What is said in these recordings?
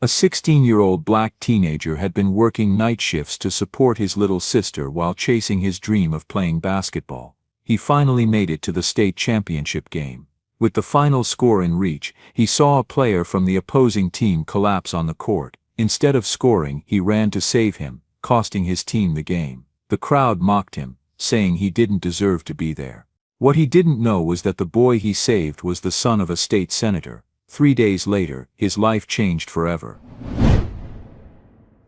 A 16-year-old black teenager had been working night shifts to support his little sister while chasing his dream of playing basketball. He finally made it to the state championship game. With the final score in reach, he saw a player from the opposing team collapse on the court. Instead of scoring, he ran to save him, costing his team the game. The crowd mocked him, saying he didn't deserve to be there. What he didn't know was that the boy he saved was the son of a state senator. 3 days later, his life changed forever.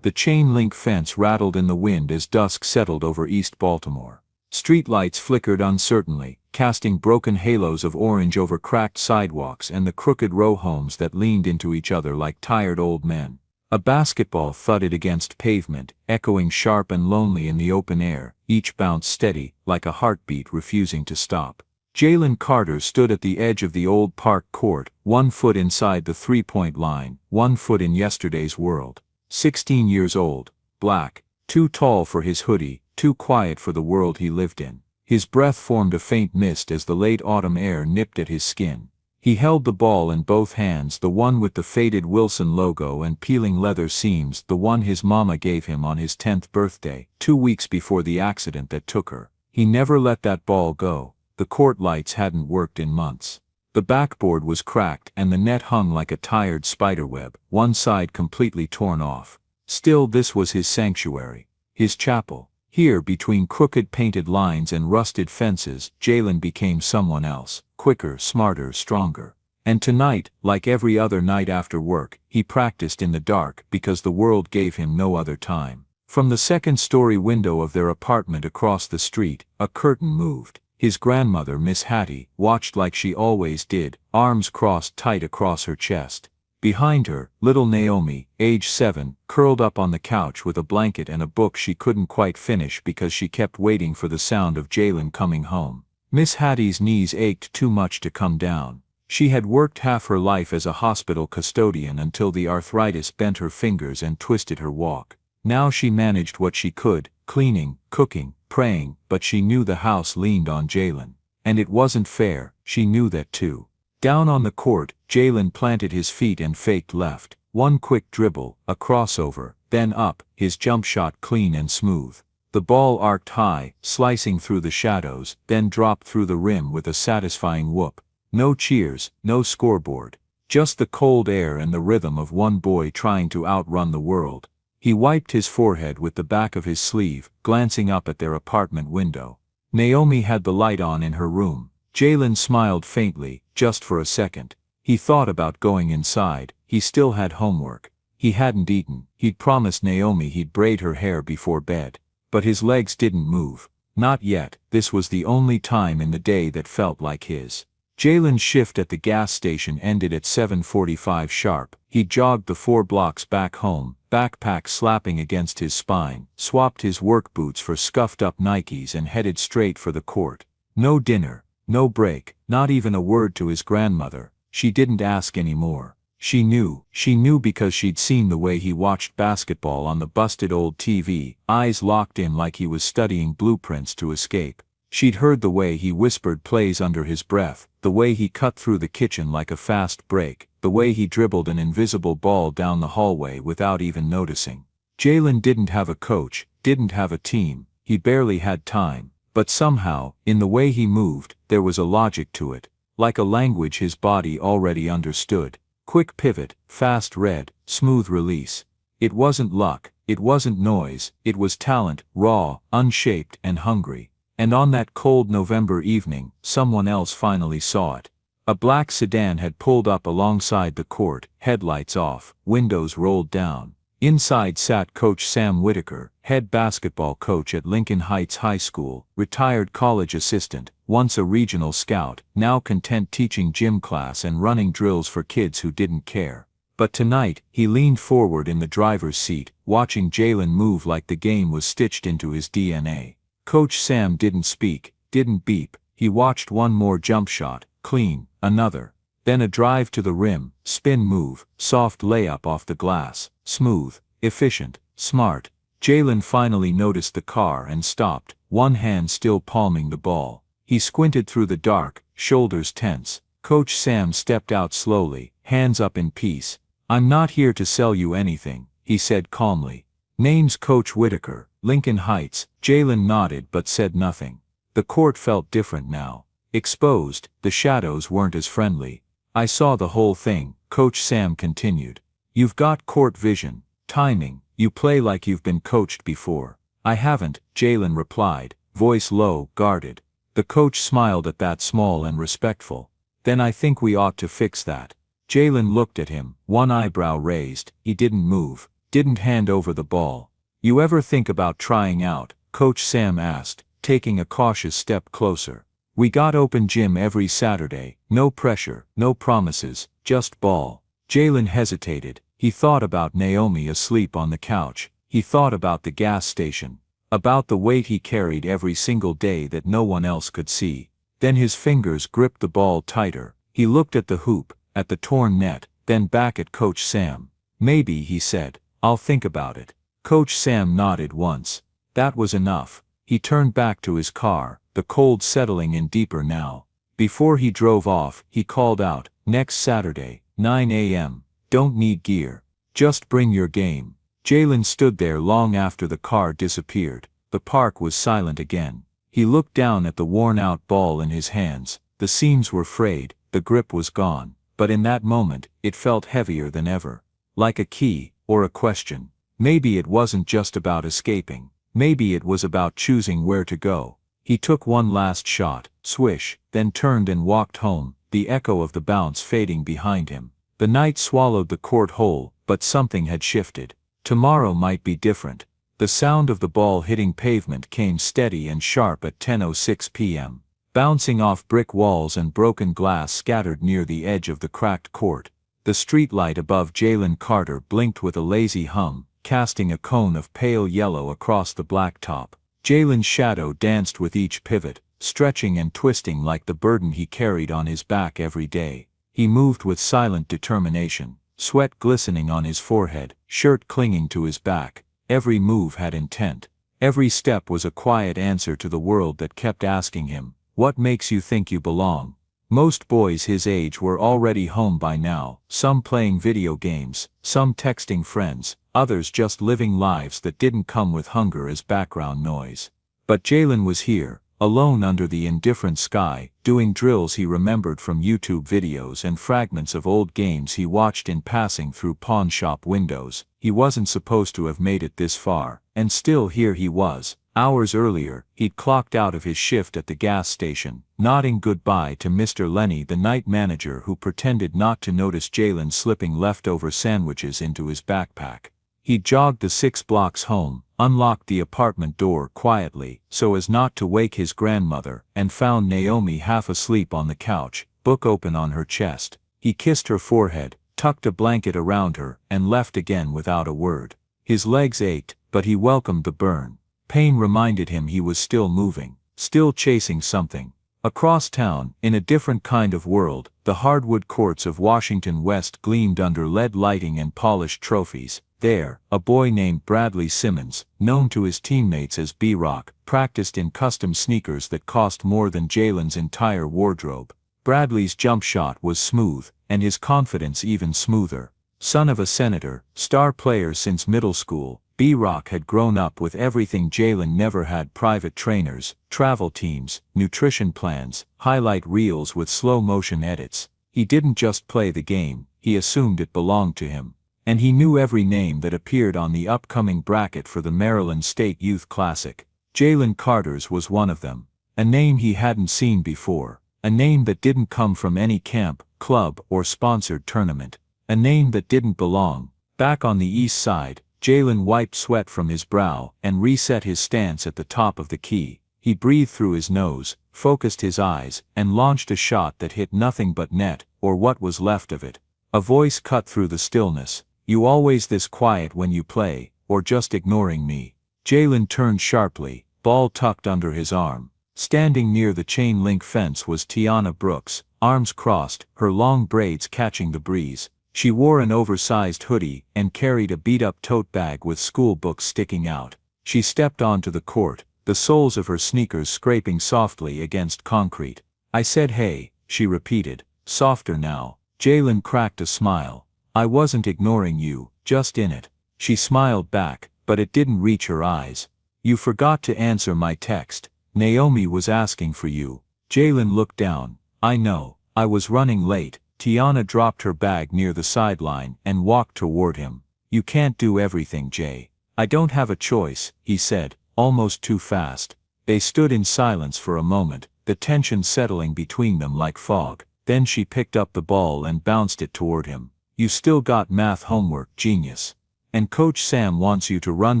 The chain-link fence rattled in the wind as dusk settled over East Baltimore. Streetlights flickered uncertainly, casting broken halos of orange over cracked sidewalks and the crooked row homes that leaned into each other like tired old men. A basketball thudded against pavement, echoing sharp and lonely in the open air, each bounce steady, like a heartbeat refusing to stop. Jalen Carter stood at the edge of the old park court, 1 foot inside the three-point line, 1 foot in yesterday's world. 16 years old, black, too tall for his hoodie, too quiet for the world he lived in. His breath formed a faint mist as the late autumn air nipped at his skin. He held the ball in both hands, the one with the faded Wilson logo and peeling leather seams, the one his mama gave him on his 10th birthday, 2 weeks before the accident that took her. He never let that ball go. The court lights hadn't worked in months. The backboard was cracked and the net hung like a tired spiderweb, one side completely torn off. Still, this was his sanctuary, his chapel. Here, between crooked painted lines and rusted fences, Jalen became someone else, quicker, smarter, stronger. And tonight, like every other night after work, he practiced in the dark because the world gave him no other time. From the second-story window of their apartment across the street, a curtain moved. His grandmother, Miss Hattie, watched like she always did, arms crossed tight across her chest. Behind her, little Naomi, age 7, curled up on the couch with a blanket and a book she couldn't quite finish because she kept waiting for the sound of Jalen coming home. Miss Hattie's knees ached too much to come down. She had worked half her life as a hospital custodian until the arthritis bent her fingers and twisted her walk. Now she managed what she could, cleaning, cooking, praying, but she knew the house leaned on Jalen. And it wasn't fair, she knew that too. Down on the court, Jalen planted his feet and faked left. One quick dribble, a crossover, then up, his jump shot clean and smooth. The ball arced high, slicing through the shadows, then dropped through the rim with a satisfying whoop. No cheers, no scoreboard. Just the cold air and the rhythm of one boy trying to outrun the world. He wiped his forehead with the back of his sleeve, glancing up at their apartment window. Naomi had the light on in her room. Jalen smiled faintly, just for a second. He thought about going inside. He still had homework. He hadn't eaten. He'd promised Naomi he'd braid her hair before bed. But his legs didn't move. Not yet. This was the only time in the day that felt like his. Jalen's shift at the gas station ended at 7:45 sharp. He jogged the 4 blocks back home, backpack slapping against his spine, swapped his work boots for scuffed-up Nikes and headed straight for the court. No dinner, no break, not even a word to his grandmother. She didn't ask anymore. She knew because she'd seen the way he watched basketball on the busted old TV, eyes locked in like he was studying blueprints to escape. She'd heard the way he whispered plays under his breath, the way he cut through the kitchen like a fast break, the way he dribbled an invisible ball down the hallway without even noticing. Jalen didn't have a coach, didn't have a team, he barely had time, but somehow, in the way he moved, there was a logic to it, like a language his body already understood. Quick pivot, fast read, smooth release. It wasn't luck, it wasn't noise, it was talent, raw, unshaped, and hungry. And on that cold November evening, someone else finally saw it. A black sedan had pulled up alongside the court, headlights off, windows rolled down. Inside sat Coach Sam Whitaker, head basketball coach at Lincoln Heights High School, retired college assistant, once a regional scout, now content teaching gym class and running drills for kids who didn't care. But tonight, he leaned forward in the driver's seat, watching Jalen move like the game was stitched into his DNA. Coach Sam didn't speak, didn't beep. He watched one more jump shot, clean, another. Then a drive to the rim, spin move, soft layup off the glass, smooth, efficient, smart. Jalen finally noticed the car and stopped, one hand still palming the ball. He squinted through the dark, shoulders tense. Coach Sam stepped out slowly, hands up in peace. "I'm not here to sell you anything," he said calmly. "Name's Coach Whitaker, Lincoln Heights." Jalen nodded but said nothing. The court felt different now. Exposed, the shadows weren't as friendly. "I saw the whole thing," Coach Sam continued. "You've got court vision, timing, you play like you've been coached before." "I haven't," Jalen replied, voice low, guarded. The coach smiled at that, small and respectful. "Then I think we ought to fix that." Jalen looked at him, one eyebrow raised. He didn't move, didn't hand over the ball. "You ever think about trying out?" Coach Sam asked, taking a cautious step closer. "We got open gym every Saturday, no pressure, no promises, just ball." Jalen hesitated. He thought about Naomi asleep on the couch. He thought about the gas station. About the weight he carried every single day that no one else could see. Then his fingers gripped the ball tighter. He looked at the hoop, at the torn net, then back at Coach Sam. "Maybe," he said. "I'll think about it." Coach Sam nodded once. That was enough. He turned back to his car, the cold settling in deeper now. Before he drove off, he called out, "Next Saturday, 9 a.m. Don't need gear. Just bring your game." Jalen stood there long after the car disappeared. The park was silent again. He looked down at the worn-out ball in his hands. The seams were frayed, the grip was gone. But in that moment, it felt heavier than ever. Like a key, or a question. Maybe it wasn't just about escaping. Maybe it was about choosing where to go. He took one last shot, swish, then turned and walked home, the echo of the bounce fading behind him. The night swallowed the court whole, but something had shifted. Tomorrow might be different. The sound of the ball hitting pavement came steady and sharp at 10:06 p.m., bouncing off brick walls and broken glass scattered near the edge of the cracked court. The streetlight above Jalen Carter blinked with a lazy hum, casting a cone of pale yellow across the black top. Jalen's shadow danced with each pivot, stretching and twisting like the burden he carried on his back every day. He moved with silent determination, sweat glistening on his forehead, shirt clinging to his back. Every move had intent. Every step was a quiet answer to the world that kept asking him, "What makes you think you belong?" Most boys his age were already home by now, some playing video games, some texting friends, others just living lives that didn't come with hunger as background noise. But Jalen was here, alone under the indifferent sky, doing drills he remembered from YouTube videos and fragments of old games he watched in passing through pawn shop windows. He wasn't supposed to have made it this far, and still here he was. Hours earlier, he'd clocked out of his shift at the gas station, nodding goodbye to Mr. Lenny, the night manager who pretended not to notice Jalen slipping leftover sandwiches into his backpack. He jogged the 6 blocks home, unlocked the apartment door quietly so as not to wake his grandmother, and found Naomi half asleep on the couch, book open on her chest. He kissed her forehead, tucked a blanket around her, and left again without a word. His legs ached, but he welcomed the burn. Pain reminded him he was still moving, still chasing something. Across town, in a different kind of world, the hardwood courts of Washington West gleamed under LED lighting and polished trophies. There, a boy named Bradley Simmons, known to his teammates as B-Rock, practiced in custom sneakers that cost more than Jalen's entire wardrobe. Bradley's jump shot was smooth, and his confidence even smoother. Son of a senator, star player since middle school, B-Rock had grown up with everything Jalen never had: private trainers, travel teams, nutrition plans, highlight reels with slow-motion edits. He didn't just play the game, he assumed it belonged to him. And he knew every name that appeared on the upcoming bracket for the Maryland State Youth Classic. Jalen Carter's was one of them. A name he hadn't seen before. A name that didn't come from any camp, club, or sponsored tournament. A name that didn't belong. Back on the east side, Jalen wiped sweat from his brow and reset his stance at the top of the key. He breathed through his nose, focused his eyes, and launched a shot that hit nothing but net, or what was left of it. A voice cut through the stillness. "You always this quiet when you play, or just ignoring me?" Jalen turned sharply, ball tucked under his arm. Standing near the chain-link fence was Tiana Brooks, arms crossed, her long braids catching the breeze. She wore an oversized hoodie and carried a beat-up tote bag with school books sticking out. She stepped onto the court, the soles of her sneakers scraping softly against concrete. "I said hey," she repeated, softer now. Jalen cracked a smile. I wasn't ignoring you, just in it. She smiled back, but it didn't reach her eyes. You forgot to answer my text. Naomi was asking for you. Jalen looked down. I know, I was running late. Tiana dropped her bag near the sideline and walked toward him. You can't do everything, Jay. I don't have a choice, he said, almost too fast. They stood in silence for a moment, the tension settling between them like fog. Then she picked up the ball and bounced it toward him. You still got math homework, genius. And Coach Sam wants you to run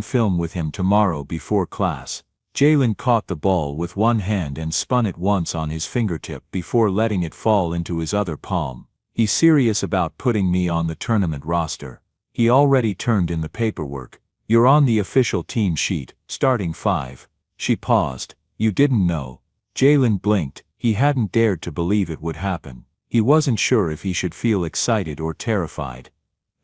film with him tomorrow before class. Jalen caught the ball with one hand and spun it once on his fingertip before letting it fall into his other palm. He's serious about putting me on the tournament roster. He already turned in the paperwork. You're on the official team sheet, starting 5. She paused. You didn't know. Jalen blinked. He hadn't dared to believe it would happen. He wasn't sure if he should feel excited or terrified.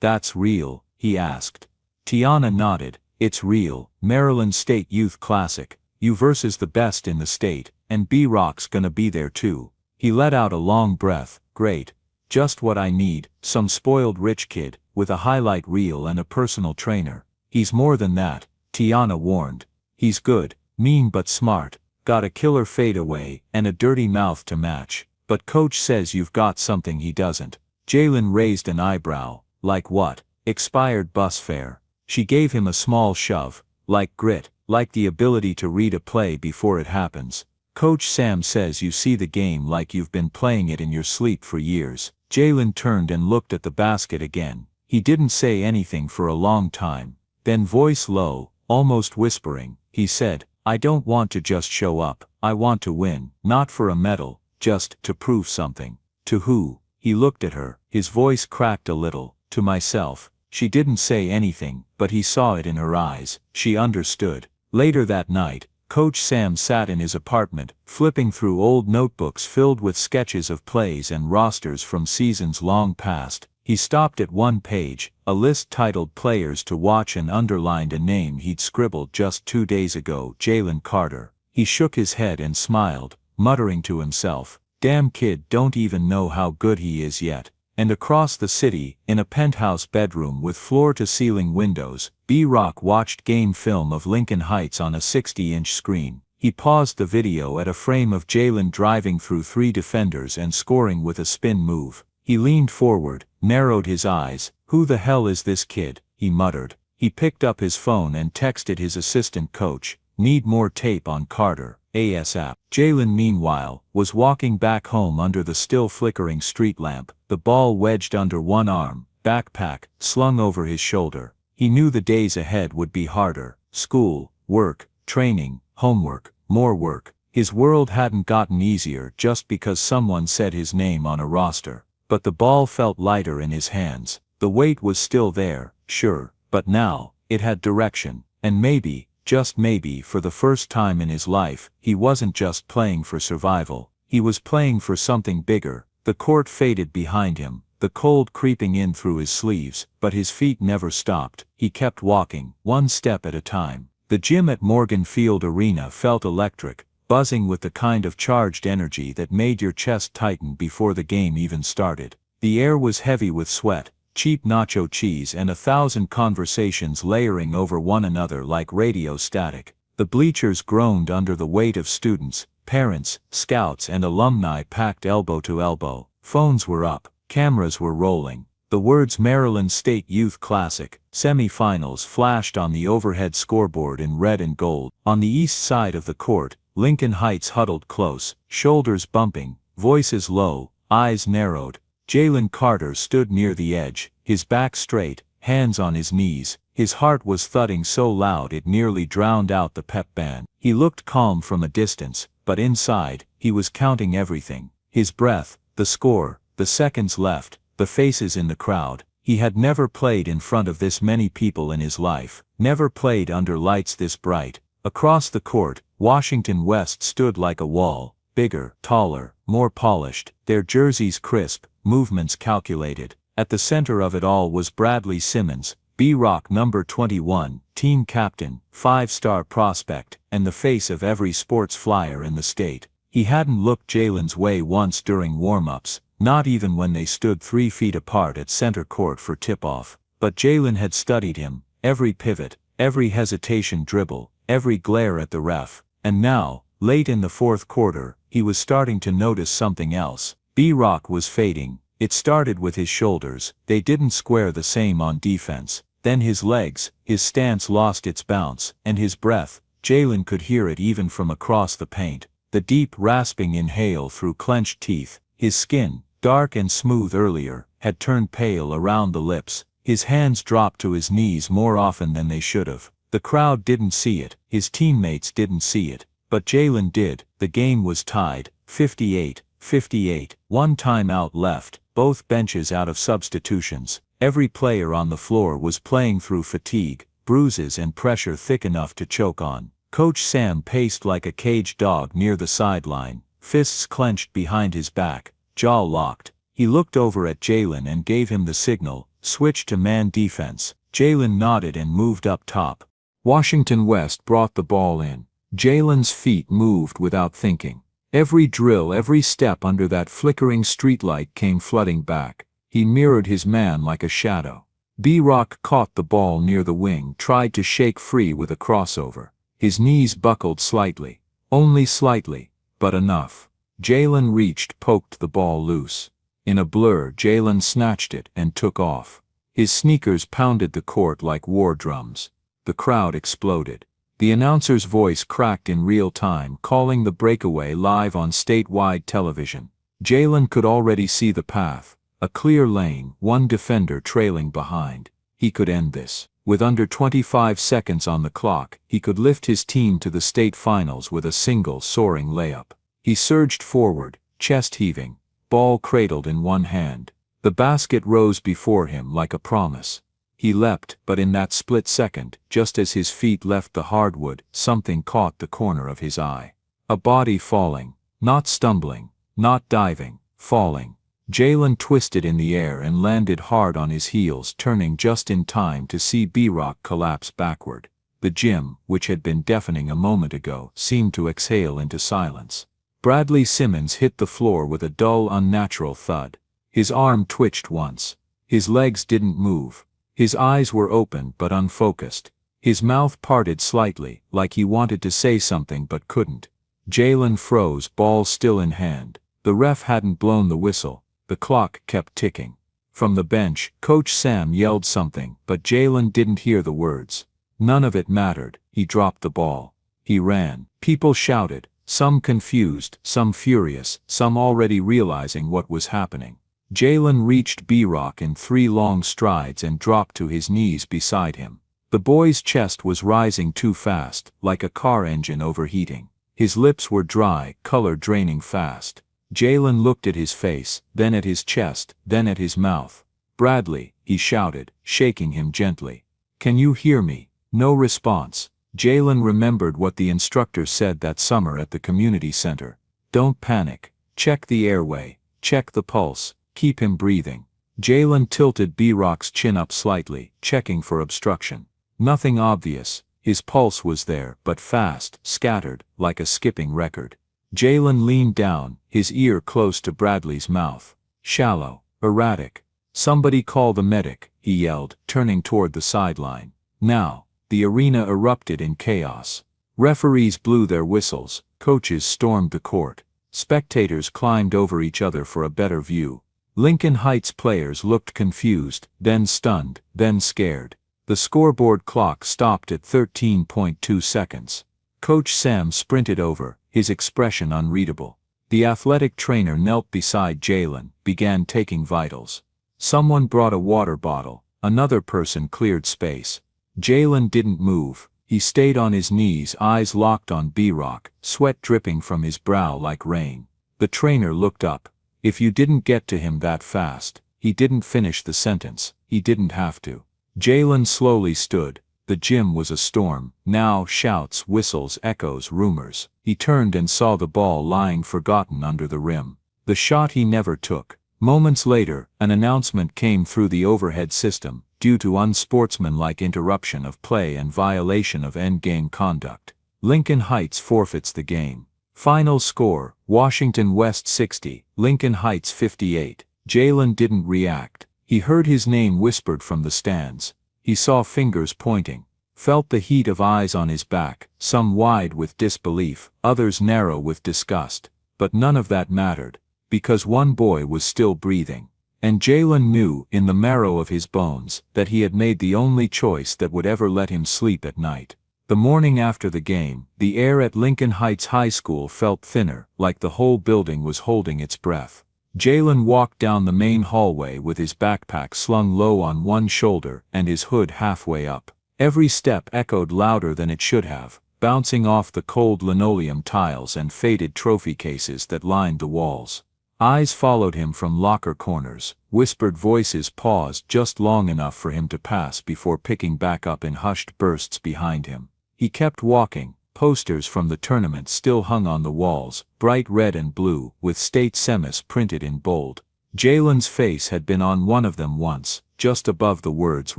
That's real, he asked. Tiana nodded. It's real. Maryland State Youth Classic. You versus the best in the state, and B-Rock's gonna be there too. He let out a long breath. Great. Just what I need, some spoiled rich kid, with a highlight reel and a personal trainer. He's more than that, Tiana warned. He's good, mean but smart, got a killer fadeaway and a dirty mouth to match. But coach says you've got something he doesn't. Jalen raised an eyebrow. Like what? Expired bus fare. She gave him a small shove. Like grit, like the ability to read a play before it happens. Coach Sam says you see the game like you've been playing it in your sleep for years. Jalen turned and looked at the basket again. He didn't say anything for a long time. Then, voice low, almost whispering, he said, I don't want to just show up. I want to win. Not for a medal, just to prove something. To who? He looked at her. His voice cracked a little. To myself. She didn't say anything, but he saw it in her eyes. She understood. Later that night, Coach Sam sat in his apartment, flipping through old notebooks filled with sketches of plays and rosters from seasons long past. He stopped at one page, a list titled Players to Watch, and underlined a name he'd scribbled just 2 days ago, Jalen Carter. He shook his head and smiled, muttering to himself, damn kid don't even know how good he is yet. And across the city, in a penthouse bedroom with floor-to-ceiling windows, B-Rock watched game film of Lincoln Heights on a 60-inch screen. He paused the video at a frame of Jalen driving through 3 defenders and scoring with a spin move. He leaned forward, narrowed his eyes. Who the hell is this kid? He muttered. He picked up his phone and texted his assistant coach, need more tape on Carter, ASAP. Jalen, meanwhile, was walking back home under the still flickering street lamp, the ball wedged under one arm, backpack slung over his shoulder. He knew the days ahead would be harder. School, work, training, homework, more work. His world hadn't gotten easier just because someone said his name on a roster. But the ball felt lighter in his hands. The weight was still there, sure, but now, it had direction. And maybe, just maybe for the first time in his life, he wasn't just playing for survival. He was playing for something bigger. The court faded behind him, the cold creeping in through his sleeves, but his feet never stopped. He kept walking, one step at a time. The gym at Morgan Field Arena felt electric, buzzing with the kind of charged energy that made your chest tighten before the game even started. The air was heavy with sweat, cheap nacho cheese, and 1,000 conversations layering over one another like radio static. The bleachers groaned under the weight of students, parents, scouts, and alumni packed elbow to elbow. Phones were up, cameras were rolling. The words Maryland State Youth Classic, semifinals flashed on the overhead scoreboard in red and gold. On the east side of the court, Lincoln Heights huddled close, shoulders bumping, voices low, eyes narrowed. Jalen Carter stood near the edge, his back straight, hands on his knees. His heart was thudding so loud it nearly drowned out the pep band. He looked calm from a distance, but inside, he was counting everything. His breath, the score, the seconds left, the faces in the crowd. He had never played in front of this many people in his life, never played under lights this bright. Across the court, Washington West stood like a wall, bigger, taller, more polished, their jerseys crisp, movements calculated. At the center of it all was Bradley Simmons, B-Rock number 21, team captain, 5-star prospect, and the face of every sports flyer in the state. He hadn't looked Jalen's way once during warm-ups, not even when they stood 3 feet apart at center court for tip-off. But Jalen had studied him, every pivot, every hesitation dribble, every glare at the ref, and now, late in the fourth quarter, he was starting to notice something else. B-Rock was fading. It started with his shoulders, they didn't square the same on defense, then his legs, his stance lost its bounce, and his breath, Jalen could hear it even from across the paint, the deep rasping inhale through clenched teeth. His skin, dark and smooth earlier, had turned pale around the lips, his hands dropped to his knees more often than they should have. The crowd didn't see it, his teammates didn't see it, but Jalen did. The game was tied, 58-58, one timeout left, both benches out of substitutions. Every player on the floor was playing through fatigue, bruises and pressure thick enough to choke on. Coach Sam paced like a caged dog near the sideline, fists clenched behind his back, jaw locked. He looked over at Jalen and gave him the signal, switch to man defense. Jalen nodded and moved up top. Washington West brought the ball in. Jalen's feet moved without thinking. Every drill, every step under that flickering streetlight came flooding back. He mirrored his man like a shadow. B-Rock caught the ball near the wing, tried to shake free with a crossover. His knees buckled slightly. Only slightly, but enough. Jalen reached, poked the ball loose. In a blur, Jalen snatched it and took off. His sneakers pounded the court like war drums. The crowd exploded. The announcer's voice cracked in real time, calling the breakaway live on statewide television. Jalen could already see the path. A clear lane, one defender trailing behind. He could end this. With under 25 seconds on the clock, he could lift his team to the state finals with a single soaring layup. He surged forward, chest heaving, ball cradled in one hand. The basket rose before him like a promise. He leapt, but in that split second, just as his feet left the hardwood, something caught the corner of his eye. A body falling, not stumbling, not diving, falling. Jalen twisted in the air and landed hard on his heels, turning just in time to see B-Rock collapse backward. The gym, which had been deafening a moment ago, seemed to exhale into silence. Bradley Simmons hit the floor with a dull, unnatural thud. His arm twitched once. His legs didn't move. His eyes were open but unfocused. His mouth parted slightly, like he wanted to say something but couldn't. Jalen froze, ball still in hand. The ref hadn't blown the whistle. The clock kept ticking. From the bench, Coach Sam yelled something, but Jalen didn't hear the words. None of it mattered. He dropped the ball. He ran. People shouted, some confused, some furious, some already realizing what was happening. Jalen reached B-Rock in 3 long strides and dropped to his knees beside him. The boy's chest was rising too fast, like a car engine overheating. His lips were dry, color draining fast. Jalen looked at his face, then at his chest, then at his mouth. "Bradley," he shouted, shaking him gently. "Can you hear me?" No response. Jalen remembered what the instructor said that summer at the community center. Don't panic. Check the airway. Check the pulse. Keep him breathing. Jalen tilted B-Rock's chin up slightly, checking for obstruction. Nothing obvious. His pulse was there, but fast, scattered, like a skipping record. Jalen leaned down, his ear close to Bradley's mouth. Shallow, erratic. "Somebody call the medic," he yelled, turning toward the sideline. Now, the arena erupted in chaos. Referees blew their whistles, coaches stormed the court. Spectators climbed over each other for a better view. Lincoln Heights players looked confused, then stunned, then scared. The scoreboard clock stopped at 13.2 seconds. Coach Sam sprinted over, his expression unreadable. The athletic trainer knelt beside Jalen, began taking vitals. Someone brought a water bottle, another person cleared space. Jalen didn't move. He stayed on his knees, eyes locked on B-Rock, sweat dripping from his brow like rain. The trainer looked up. If you didn't get to him that fast, he didn't finish the sentence, he didn't have to. Jalen slowly stood. The gym was a storm, now shouts, whistles, echoes, rumors. He turned and saw the ball lying forgotten under the rim. The shot he never took. Moments later, an announcement came through the overhead system. Due to unsportsmanlike interruption of play and violation of endgame conduct, Lincoln Heights forfeits the game. Final score, Washington West 60, Lincoln Heights 58. Jalen didn't react. He heard his name whispered from the stands. He saw fingers pointing, felt the heat of eyes on his back, some wide with disbelief, others narrow with disgust. But none of that mattered, because one boy was still breathing. And Jalen knew, in the marrow of his bones, that he had made the only choice that would ever let him sleep at night. The morning after the game, the air at Lincoln Heights High School felt thinner, like the whole building was holding its breath. Jalen walked down the main hallway with his backpack slung low on one shoulder and his hood halfway up. Every step echoed louder than it should have, bouncing off the cold linoleum tiles and faded trophy cases that lined the walls. Eyes followed him from locker corners, whispered voices paused just long enough for him to pass before picking back up in hushed bursts behind him. He kept walking. Posters from the tournament still hung on the walls, bright red and blue, with state semis printed in bold. Jalen's face had been on one of them once, just above the words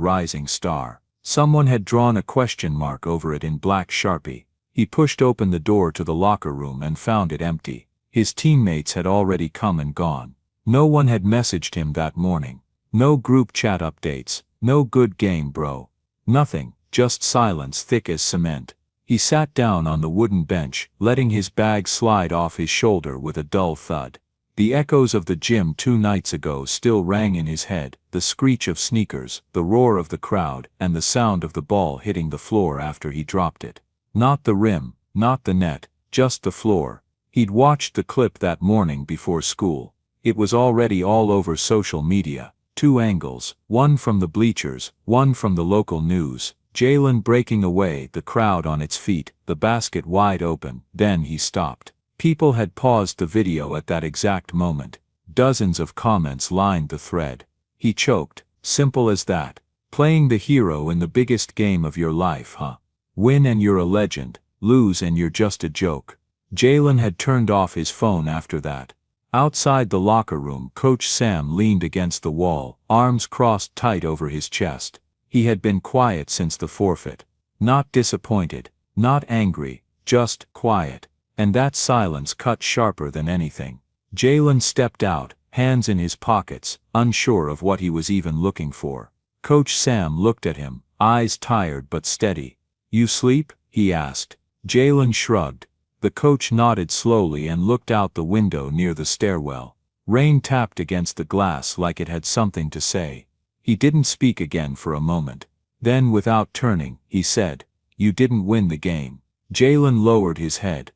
Rising Star. Someone had drawn a question mark over it in black Sharpie. He pushed open the door to the locker room and found it empty. His teammates had already come and gone. No one had messaged him that morning. No group chat updates, no good game bro. Nothing, just silence thick as cement. He sat down on the wooden bench, letting his bag slide off his shoulder with a dull thud. The echoes of the gym 2 nights ago still rang in his head, the screech of sneakers, the roar of the crowd, and the sound of the ball hitting the floor after he dropped it. Not the rim, not the net, just the floor. He'd watched the clip that morning before school. It was already all over social media. 2 angles, one from the bleachers, one from the local news. Jalen breaking away, the crowd on its feet, the basket wide open. Then he stopped. People had paused the video at that exact moment. Dozens of comments lined the thread. He choked. Simple as that. Playing the hero in the biggest game of your life, huh? Win and you're a legend. Lose and you're just a joke. Jalen had turned off his phone after that. Outside the locker room, Coach Sam leaned against the wall, arms crossed tight over his chest. He had been quiet since the forfeit. Not disappointed, not angry, just quiet. And that silence cut sharper than anything. Jalen stepped out, hands in his pockets, unsure of what he was even looking for. Coach Sam looked at him, eyes tired but steady. "You sleep?" he asked. Jalen shrugged. The coach nodded slowly and looked out the window near the stairwell. Rain tapped against the glass like it had something to say. He didn't speak again for a moment. Then, without turning, he said, "You didn't win the game." Jalen lowered his head.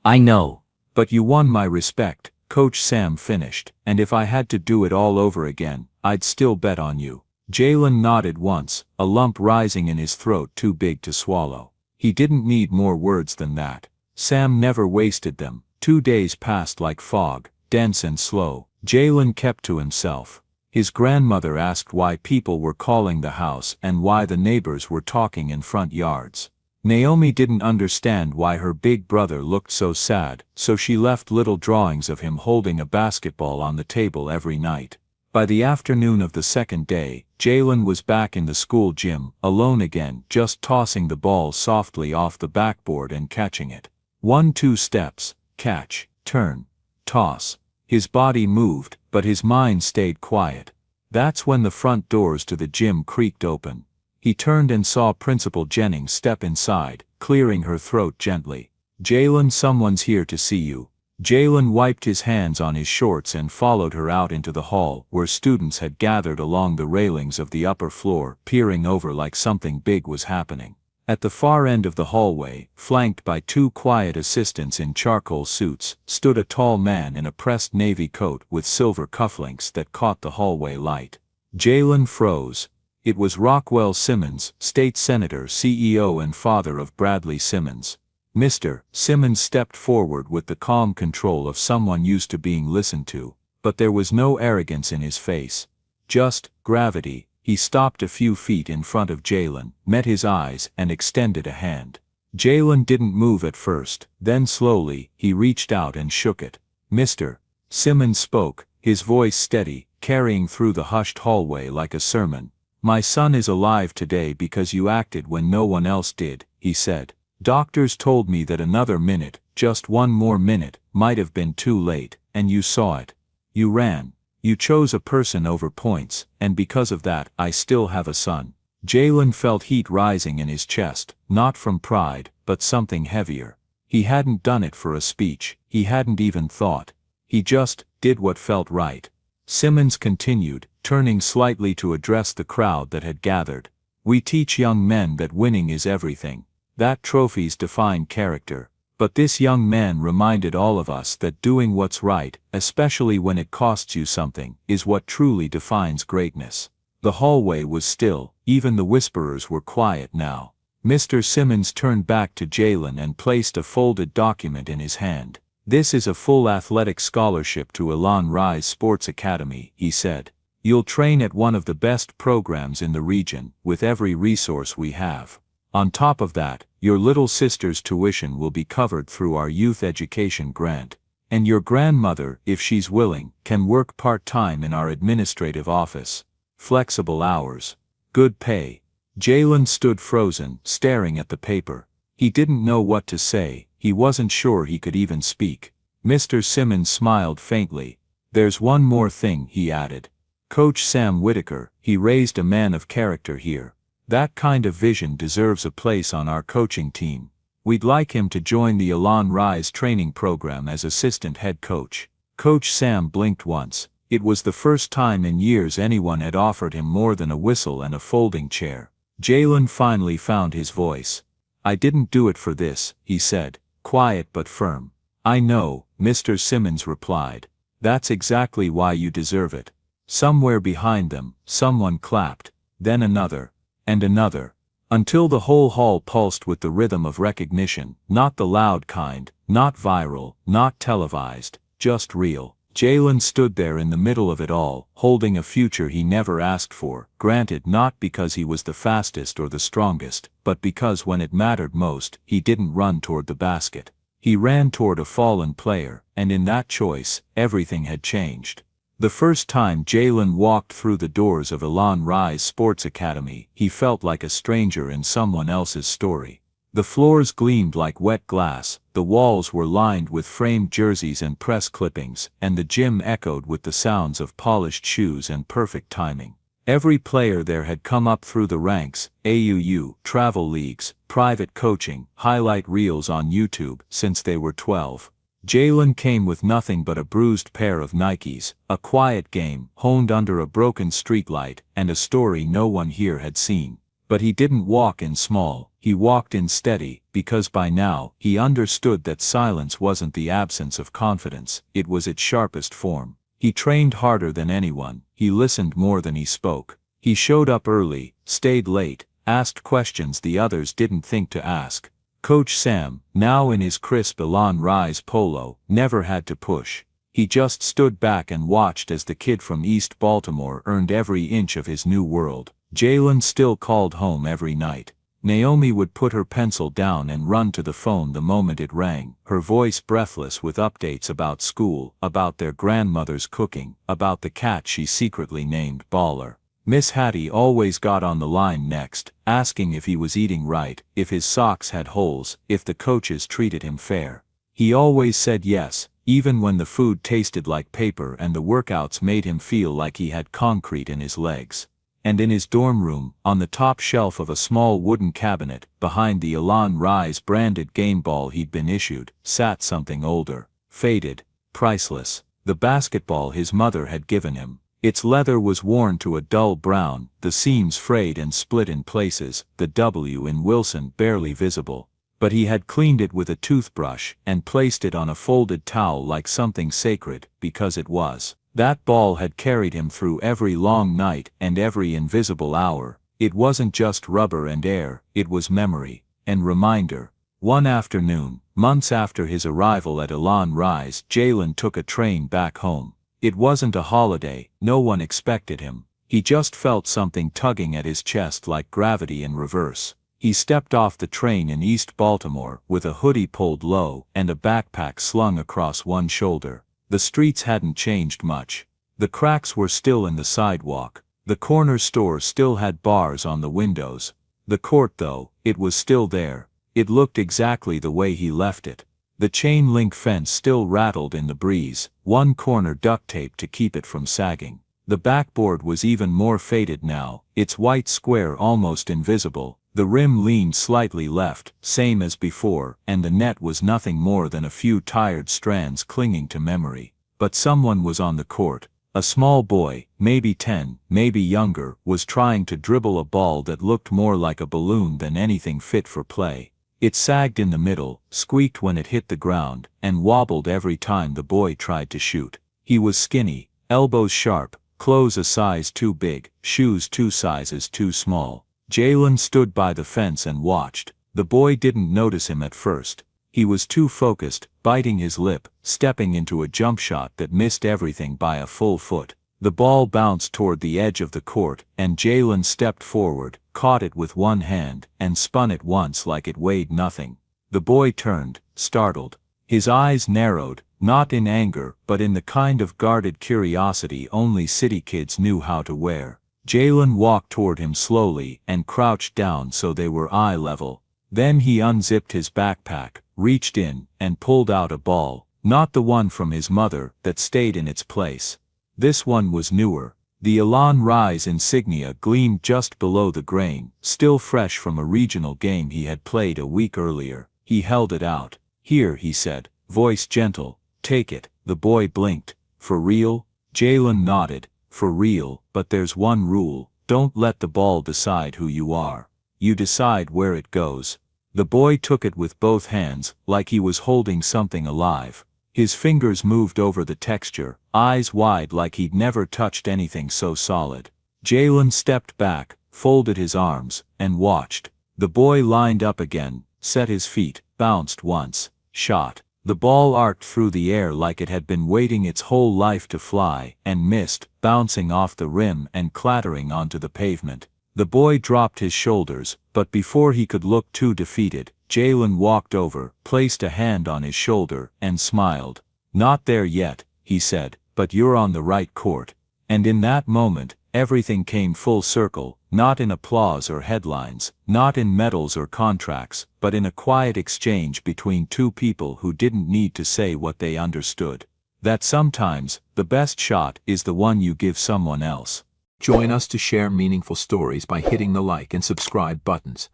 "I know. "But you won my respect," Coach Sam finished, "and if I had to do it all over again, I'd still bet on you." Jalen nodded once, a lump rising in his throat too big to swallow. He didn't need more words than that. Sam never wasted them. 2 days passed like fog, dense and slow. Jalen kept to himself. His grandmother asked why people were calling the house and why the neighbors were talking in front yards. Naomi didn't understand why her big brother looked so sad, so she left little drawings of him holding a basketball on the table every night. By the afternoon of the second day, Jalen was back in the school gym, alone again, just tossing the ball softly off the backboard and catching it. 1-2 steps, catch, turn, toss. His body moved, but his mind stayed quiet. That's when the front doors to the gym creaked open. He turned and saw Principal Jennings step inside, clearing her throat gently. "Jalen, someone's here to see you." Jalen wiped his hands on his shorts and followed her out into the hall, where students had gathered along the railings of the upper floor, peering over like something big was happening. At the far end of the hallway, flanked by 2 quiet assistants in charcoal suits, stood a tall man in a pressed navy coat with silver cufflinks that caught the hallway light. Jalen froze. It was Rockwell Simmons, state senator, CEO and father of Bradley Simmons. Mr. Simmons stepped forward with the calm control of someone used to being listened to, but there was no arrogance in his face. Just gravity. He stopped a few feet in front of Jalen, met his eyes, and extended a hand. Jalen didn't move at first, then slowly, he reached out and shook it. "Mr. Simmons spoke, his voice steady, carrying through the hushed hallway like a sermon. "My son is alive today because you acted when no one else did," he said. Doctors told me that another minute, just one more minute, might have been too late, and you saw it. You ran. You chose a person over points, and because of that, I still have a son." Jalen felt heat rising in his chest, not from pride, but something heavier. He hadn't done it for a speech, he hadn't even thought. He just did what felt right. Simmons continued, turning slightly to address the crowd that had gathered. "We teach young men that winning is everything, that trophies define character. But this young man reminded all of us that doing what's right, especially when it costs you something, is what truly defines greatness." The hallway was still, even the whisperers were quiet now. Mr. Simmons turned back to Jalen and placed a folded document in his hand. "This is a full athletic scholarship to Elon Rise Sports Academy," he said. "You'll train at one of the best programs in the region, with every resource we have. On top of that, your little sister's tuition will be covered through our youth education grant. And your grandmother, if she's willing, can work part-time in our administrative office. Flexible hours. Good pay." Jalen stood frozen, staring at the paper. He didn't know what to say, he wasn't sure he could even speak. Mr. Simmons smiled faintly. "There's one more thing," he added. "Coach Sam Whitaker, he raised a man of character here. That kind of vision deserves a place on our coaching team. We'd like him to join the Elon Rise training program as assistant head coach." Coach Sam blinked once. It was the first time in years anyone had offered him more than a whistle and a folding chair. Jalen finally found his voice. "I didn't do it for this," he said, quiet but firm. "I know," Mr. Simmons replied. "That's exactly why you deserve it." Somewhere behind them, someone clapped, then another, and another, until the whole hall pulsed with the rhythm of recognition, not the loud kind, not viral, not televised, just real. Jalen stood there in the middle of it all, holding a future he never asked for, granted not because he was the fastest or the strongest, but because when it mattered most, he didn't run toward the basket. He ran toward a fallen player, and in that choice, everything had changed. The first time Jalen walked through the doors of Elon Rise Sports Academy, he felt like a stranger in someone else's story. The floors gleamed like wet glass, the walls were lined with framed jerseys and press clippings, and the gym echoed with the sounds of polished shoes and perfect timing. Every player there had come up through the ranks, AUU, travel leagues, private coaching, highlight reels on YouTube, since they were 12. Jalen came with nothing but a bruised pair of Nikes, a quiet game, honed under a broken streetlight, and a story no one here had seen. But he didn't walk in small, he walked in steady, because by now, he understood that silence wasn't the absence of confidence, it was its sharpest form. He trained harder than anyone, he listened more than he spoke. He showed up early, stayed late, asked questions the others didn't think to ask. Coach Sam, now in his crisp Elon Rise polo, never had to push. He just stood back and watched as the kid from East Baltimore earned every inch of his new world. Jalen still called home every night. Naomi would put her pencil down and run to the phone the moment it rang, her voice breathless with updates about school, about their grandmother's cooking, about the cat she secretly named Baller. Miss Hattie always got on the line next, asking if he was eating right, if his socks had holes, if the coaches treated him fair. He always said yes, even when the food tasted like paper and the workouts made him feel like he had concrete in his legs. And in his dorm room, on the top shelf of a small wooden cabinet, behind the Elon Rise branded game ball he'd been issued, sat something older, faded, priceless, the basketball his mother had given him. Its leather was worn to a dull brown, the seams frayed and split in places, the W in Wilson barely visible. But he had cleaned it with a toothbrush and placed it on a folded towel like something sacred, because it was. That ball had carried him through every long night and every invisible hour. It wasn't just rubber and air, it was memory and reminder. One afternoon, months after his arrival at Elon Rise, Jalen took a train back home. It wasn't a holiday, no one expected him. He just felt something tugging at his chest like gravity in reverse. He stepped off the train in East Baltimore with a hoodie pulled low and a backpack slung across one shoulder. The streets hadn't changed much. The cracks were still in the sidewalk. The corner store still had bars on the windows. The court, though, it was still there. It looked exactly the way he left it. The chain link fence still rattled in the breeze, one corner duct taped to keep it from sagging. The backboard was even more faded now, its white square almost invisible. The rim leaned slightly left, same as before, and the net was nothing more than a few tired strands clinging to memory. But someone was on the court. A small boy, maybe 10, maybe younger, was trying to dribble a ball that looked more like a balloon than anything fit for play. It sagged in the middle, squeaked when it hit the ground, and wobbled every time the boy tried to shoot. He was skinny, elbows sharp, clothes a size too big, shoes 2 sizes too small. Jalen stood by the fence and watched. The boy didn't notice him at first. He was too focused, biting his lip, stepping into a jump shot that missed everything by a full foot. The ball bounced toward the edge of the court, and Jalen stepped forward, caught it with one hand, and spun it once like it weighed nothing. The boy turned, startled. His eyes narrowed, not in anger, but in the kind of guarded curiosity only city kids knew how to wear. Jalen walked toward him slowly and crouched down so they were eye level. Then he unzipped his backpack, reached in, and pulled out a ball, not the one from his mother that stayed in its place. This one was newer. The Elan Rise insignia gleamed just below the grain, still fresh from a regional game he had played a week earlier. He held it out. "Here," he said, voice gentle. "Take it." The boy blinked. "For real?" Jalen nodded. "For real, but there's one rule. Don't let the ball decide who you are. You decide where it goes." The boy took it with both hands, like he was holding something alive. His fingers moved over the texture, eyes wide like he'd never touched anything so solid. Jalen stepped back, folded his arms, and watched. The boy lined up again, set his feet, bounced once, shot. The ball arced through the air like it had been waiting its whole life to fly, and missed, bouncing off the rim and clattering onto the pavement. The boy dropped his shoulders, but before he could look too defeated, Jalen walked over, placed a hand on his shoulder, and smiled. "Not there yet," he said, "but you're on the right court." And in that moment, everything came full circle, not in applause or headlines, not in medals or contracts, but in a quiet exchange between two people who didn't need to say what they understood. That sometimes, the best shot is the one you give someone else. Join us to share meaningful stories by hitting the like and subscribe buttons.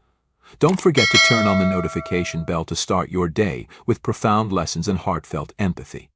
Don't forget to turn on the notification bell to start your day with profound lessons and heartfelt empathy.